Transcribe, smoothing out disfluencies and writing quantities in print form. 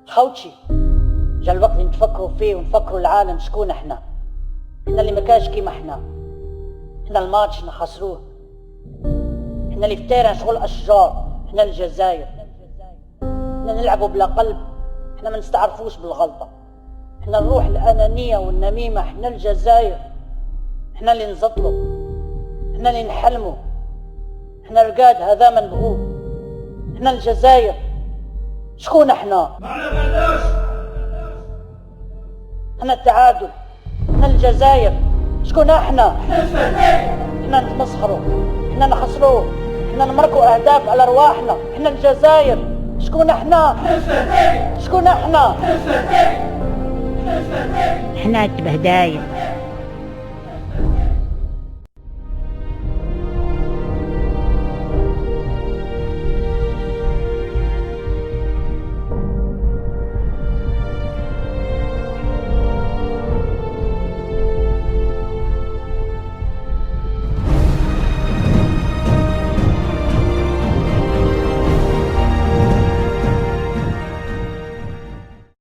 خوتشي، جا الوقت اللي نتفكروا فيه ونفكروا العالم شكون احنا اللي ما كاش كيما احنا الماتش نخسروه، احنا اللي فتيرة نشغل اشجار، احنا الجزائر، احنا نلعبوا بلا قلب، احنا ما نستعرفوش بالغلطة، احنا الروح الانانية والنميمة، احنا الجزائر، احنا اللي نزطلوا، احنا اللي نحلموا، احنا رقاد هذا ما نبغوه، احنا الجزائر. شكون احنا؟ احنا التعادل، احنا الجزائر. شكون احنا؟ احنا نتمسخروا، احنا نخسروا، احنا نمركوا اهداف على ارواحنا، احنا الجزائر. شكون احنا؟ شكون احنا؟ احنا التبهدايل.